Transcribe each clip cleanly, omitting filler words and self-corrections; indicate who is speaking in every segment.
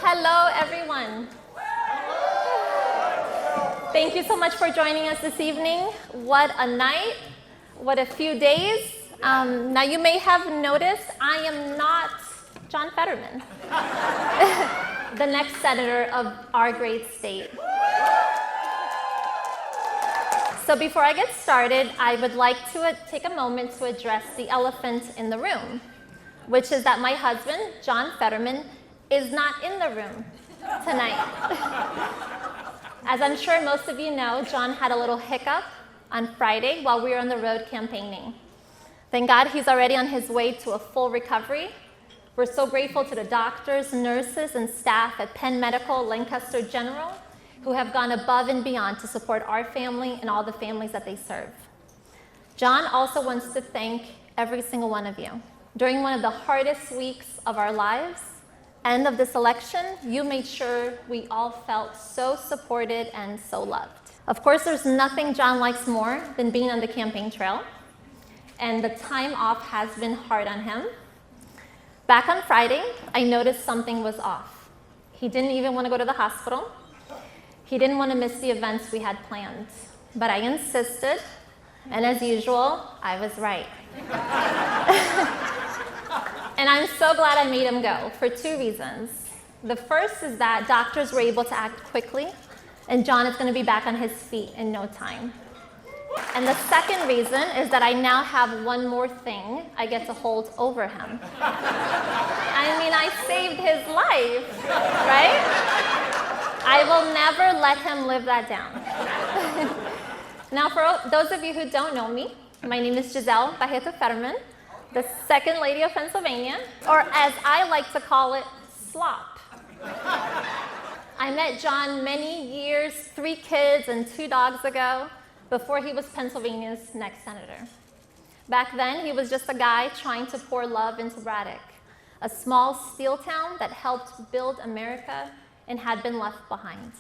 Speaker 1: Hello, everyone. Thank you so much for joining us this evening. What a night. What a few days. Now, you may have noticed I am not John Fetterman, the next senator of our great state. So before I get started, I would like to take a moment to address the elephant in the room, which is that my husband, John Fetterman, is not in the room tonight. As I'm sure most of you know, John had a little hiccup on Friday while we were on the road campaigning. Thank God he's already on his way to a full recovery. We're so grateful to the doctors, nurses, and staff at Penn Medical, Lancaster General, who have gone above and beyond to support our family and all the families that they serve. John also wants to thank every single one of you. During one of the hardest weeks of our lives, and of this election, you made sure we all felt so supported and so loved. Of course, there's nothing John likes more than being on the campaign trail, and the time off has been hard on him. Back on Friday, I noticed something was off. He didn't even want to go to the hospital. He didn't want to miss the events we had planned, but I insisted, and as usual, I was right. And I'm so glad I made him go for two reasons. The first is that doctors were able to act quickly, and John is going to be back on his feet in no time. And the second reason is that I now have one more thing I get to hold over him. I mean, I saved his life, right? I will never let him live that down. Now, for those of you who don't know me, my name is Gisele Fetterman, the Second Lady of Pennsylvania, or as I like to call it, slop. I met John many years, 3 kids and 2 dogs ago, before he was Pennsylvania's next senator. Back then, he was just a guy trying to pour love into Braddock, a small steel town that helped build America and had been left behind.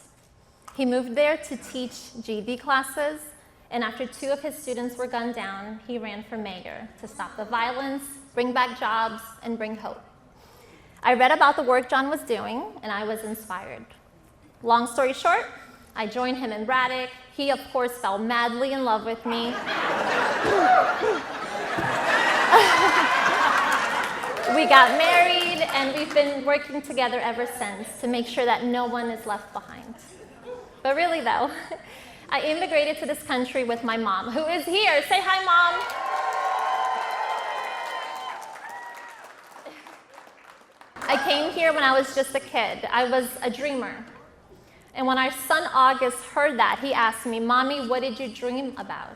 Speaker 1: He moved there to teach GED classes, and after 2 of his students were gunned down, he ran for mayor to stop the violence, bring back jobs, and bring hope. I read about the work John was doing, and I was inspired. Long story short, I joined him in Braddock. He, of course, fell madly in love with me. We got married, and we've been working together ever since to make sure that no one is left behind. But really, though, I immigrated to this country with my mom, who is here. Say hi, Mom. I came here when I was just a kid. I was a dreamer. And when our son August heard that, he asked me, "Mommy, what did you dream about?"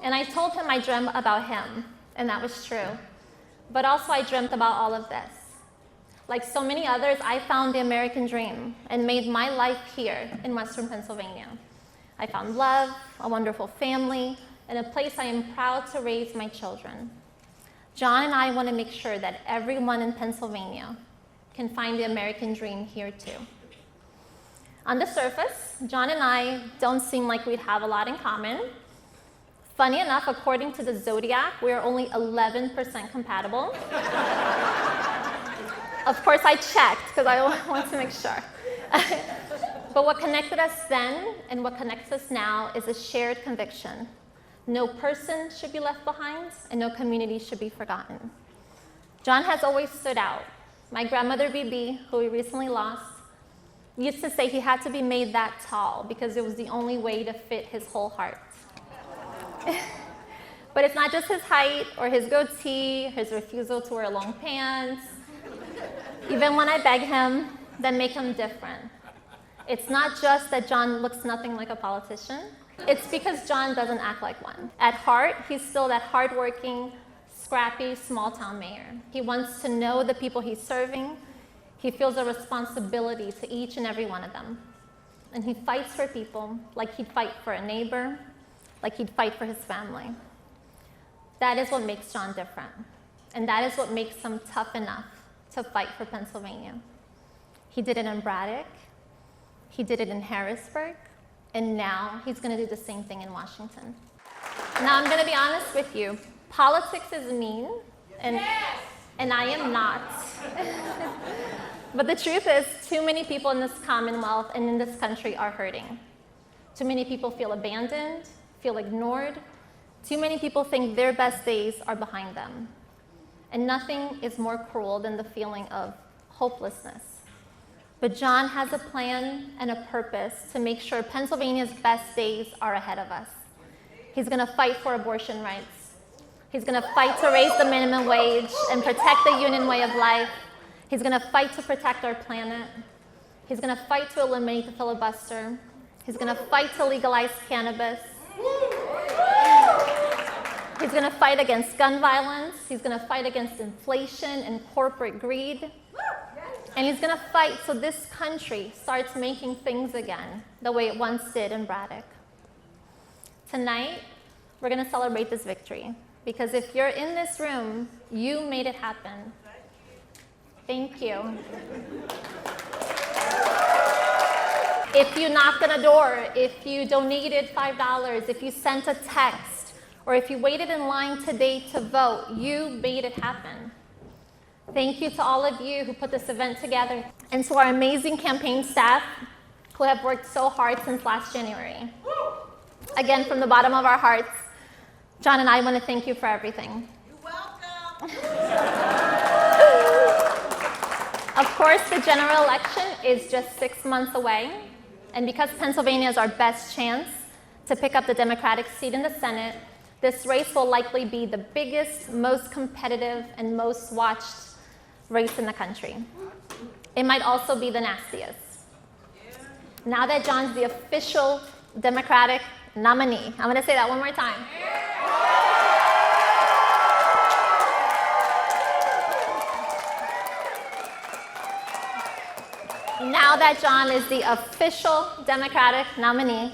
Speaker 1: And I told him I dreamt about him, and that was true. But also I dreamt about all of this. Like so many others, I found the American dream and made my life here in Western Pennsylvania. I found love, a wonderful family, and a place I am proud to raise my children. John and I want to make sure that everyone in Pennsylvania can find the American dream here too. On the surface, John and I don't seem like we'd have a lot in common. Funny enough, according to the Zodiac, we are only 11% compatible. Of course, I checked because I want to make sure. But what connected us then and what connects us now is a shared conviction. No person should be left behind, and no community should be forgotten. John has always stood out. My grandmother, Bibi, who we recently lost, used to say he had to be made that tall because it was the only way to fit his whole heart. But it's not just his height or his goatee, his refusal to wear long pants. Even when I beg him, then make him different. It's not just that John looks nothing like a politician. It's because John doesn't act like one. At heart, he's still that hardworking, scrappy, small-town mayor. He wants to know the people he's serving. He feels a responsibility to each and every one of them. And he fights for people like he'd fight for a neighbor, like he'd fight for his family. That is what makes John different. And that is what makes him tough enough to fight for Pennsylvania. He did it in Braddock. He did it in Harrisburg. And now he's going to do the same thing in Washington. Now, I'm going to be honest with you. Politics is mean, and I am not. But the truth is, too many people in this Commonwealth and in this country are hurting. Too many people feel abandoned, feel ignored. Too many people think their best days are behind them. And nothing is more cruel than the feeling of hopelessness. But John has a plan and a purpose to make sure Pennsylvania's best days are ahead of us. He's going to fight for abortion rights. He's going to fight to raise the minimum wage and protect the union way of life. He's going to fight to protect our planet. He's going to fight to eliminate the filibuster. He's going to fight to legalize cannabis. He's going to fight against gun violence. He's going to fight against inflation and corporate greed. And he's going to fight so this country starts making things again the way it once did in Braddock. Tonight, we're going to celebrate this victory. Because if you're in this room, you made it happen. Thank you. If you knocked on a door, if you donated $5, if you sent a text, or if you waited in line today to vote, you made it happen. Thank you to all of you who put this event together, and to our amazing campaign staff who have worked so hard since last January. Again, from the bottom of our hearts, John and I want to thank you for everything.
Speaker 2: You're welcome.
Speaker 1: Of course, the general election is just 6 months away, and because Pennsylvania is our best chance to pick up the Democratic seat in the Senate, this race will likely be the biggest, most competitive, and most watched race in the country. It might also be the nastiest. Now that John's the official Democratic nominee, I'm going to say that one more time. Now that John is the official Democratic nominee,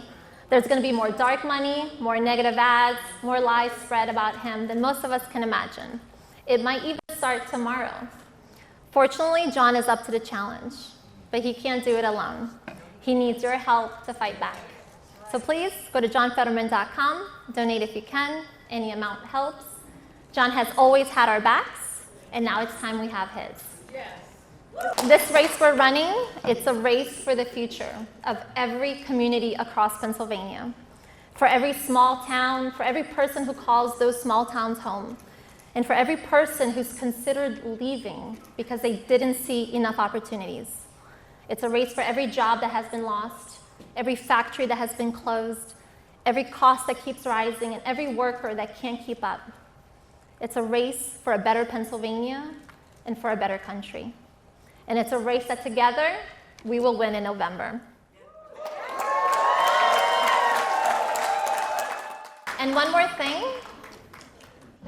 Speaker 1: there's going to be more dark money, more negative ads, more lies spread about him than most of us can imagine. It might even start tomorrow. Fortunately, John is up to the challenge, but he can't do it alone. He needs your help to fight back. So please go to johnfetterman.com, donate if you can, any amount helps. John has always had our backs, and now it's time we have his.
Speaker 2: Yes.
Speaker 1: This race we're running, it's a race for the future of every community across Pennsylvania. For every small town, for every person who calls those small towns home, and for every person who's considered leaving because they didn't see enough opportunities. It's a race for every job that has been lost, every factory that has been closed, every cost that keeps rising, and every worker that can't keep up. It's a race for a better Pennsylvania and for a better country. And it's a race that together, we will win in November. And one more thing.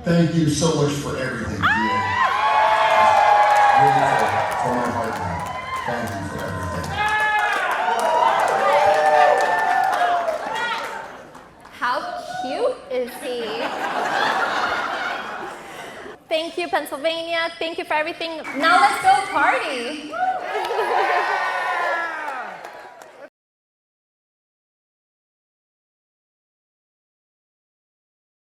Speaker 3: Thank you so much for everything, Gisele. Really from my heart now. Thank you for everything.
Speaker 1: How cute is he? Thank you, Pennsylvania. Thank you for everything. Now let's go party.